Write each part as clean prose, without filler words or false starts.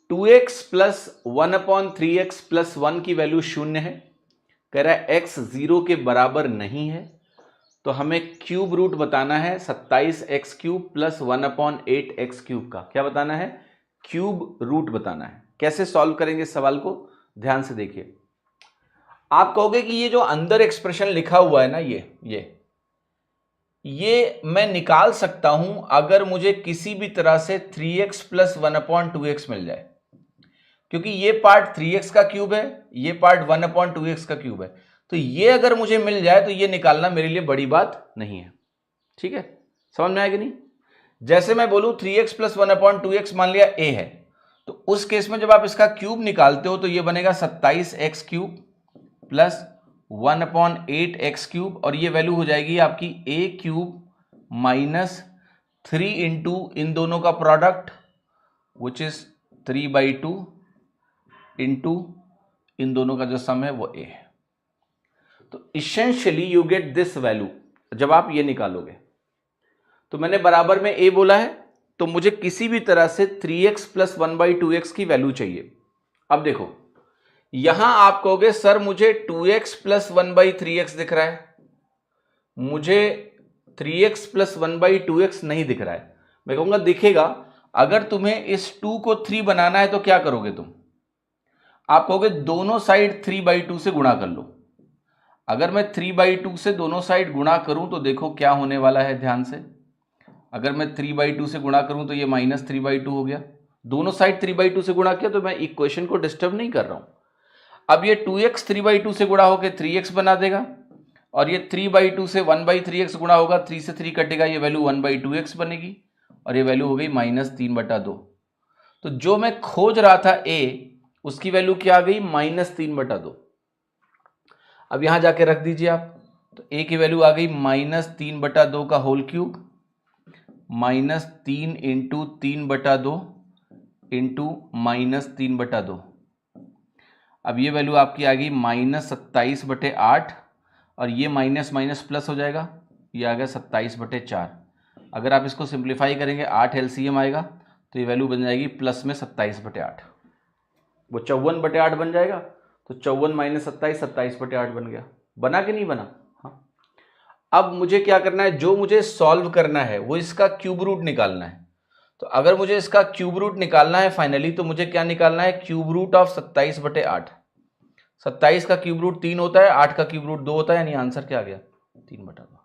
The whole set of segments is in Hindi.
2x प्लस 1/3x प्लस 1 की वैल्यू 0 है। कह रहा है x 0 के बराबर नहीं है, तो हमें क्यूब रूट बताना है 27x³ प्लस 1/8x³ का। क्या बताना है? क्यूब रूट बताना है। कैसे सॉल्व करेंगे इस सवाल को, ध्यान से देखिए। आप कहोगे कि ये जो अंदर एक्सप्रेशन लिखा हुआ है ना, ये मैं निकाल सकता हूं अगर मुझे किसी भी तरह से 3x प्लस 1/2x मिल जाए, क्योंकि ये पार्ट 3x का क्यूब है, ये पार्ट 1/2x का क्यूब है। तो ये अगर मुझे मिल जाए तो ये निकालना मेरे लिए बड़ी बात नहीं है। ठीक है, समझ में आएगी नहीं? जैसे मैं बोलूं 3x प्लस 1/2x मान लिया a है, तो उस केस में जब आप इसका क्यूब निकालते हो तो ये बनेगा 27x³ प्लस 1/8x³ और ये वैल्यू हो जाएगी आपकी a³ माइनस 3 इंटू इन दोनों का प्रोडक्ट विच इज 3/2 इंटू इन दोनों का जो सम है वो a है। तो essentially you get this value. जब आप ये निकालोगे तो मैंने बराबर में a बोला है, तो मुझे किसी भी तरह से 3x प्लस 1/2x की वैल्यू चाहिए। अब देखो, यहां आप कहोगे सर मुझे 2x प्लस 1/3x दिख रहा है, मुझे 3x प्लस 1/2x नहीं दिख रहा है। मैं कहूंगा दिखेगा, अगर तुम्हें इस 2 को 3 बनाना है तो क्या करोगे तुम? आप कहोगे दोनों साइड 3/2 से गुणा कर लो। अगर मैं 3/2 से दोनों साइड गुणा करूं तो देखो क्या होने वाला है, ध्यान से। अगर मैं 3/2 से गुणा करूं तो ये माइनस 3/2 हो गया। दोनों साइड 3/2 से गुणा किया तो मैं इक्वेशन को डिस्टर्ब नहीं कर रहा हूं। अब ये 2x 3/2 से गुणा होकर 3x बना देगा, और ये 3/2 से 1/3x गुणा होगा, 3 से 3 कटेगा, ये वैल्यू 1/2x बनेगी, और ये वैल्यू हो गई -3/2। तो जो मैं खोज रहा था a, उसकी वैल्यू क्या आ गई? -3/2। अब यहां जाके रख दीजिए आप, तो a की वैल्यू आ गई -3/2 का होल क्यूब -3 इंटू 3/2 इंटू -3/2। अब ये वैल्यू आपकी आ गई -27/8, और ये माइनस माइनस प्लस हो जाएगा, ये आ गया 27/4। अगर आप इसको सिंप्लीफाई करेंगे 8 LCM आएगा, तो ये वैल्यू बन जाएगी प्लस में 27/8, वो 54/8 बन जाएगा। तो 54 माइनस 27, 27/8 बन गया। बना कि नहीं बना? हाँ। अब मुझे क्या करना है, जो मुझे सॉल्व करना है वो इसका क्यूब रूट निकालना है। तो अगर मुझे इसका क्यूब रूट निकालना है फाइनली, तो मुझे क्या निकालना है? Cube root of 27/8। 27 का क्यूब रूट 3 होता है, 8 का क्यूब रूट 2 होता है, यानी आंसर क्या आ गया? 3/2।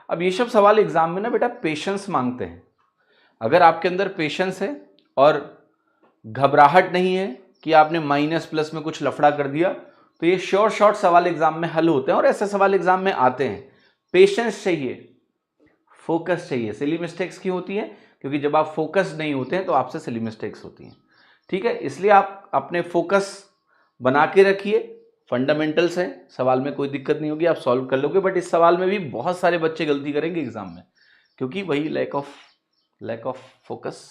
अब ये सब सवाल एग्जाम में ना बेटा पेशेंस मांगते हैं। अगर आपके अंदर पेशेंस है और घबराहट नहीं है कि आपने माइनस प्लस में कुछ लफड़ा कर दिया, तो ये शॉर्ट सवाल एग्जाम में हल होते हैं, और ऐसे सवाल एग्जाम में आते हैं। पेशेंस चाहिए, फोकस चाहिए। सिली मिस्टेक्स क्यों होती है? क्योंकि जब आप फोकस नहीं होते हैं तो आपसे सिली मिस्टेक्स होती हैं। ठीक है, इसलिए आप अपने फोकस बना के रखिए। फंडामेंटल्स हैं, सवाल में कोई दिक्कत नहीं होगी, आप सॉल्व कर लोगे। बट इस सवाल में भी बहुत सारे बच्चे गलती करेंगे एग्जाम में, क्योंकि वही लैक ऑफ फोकस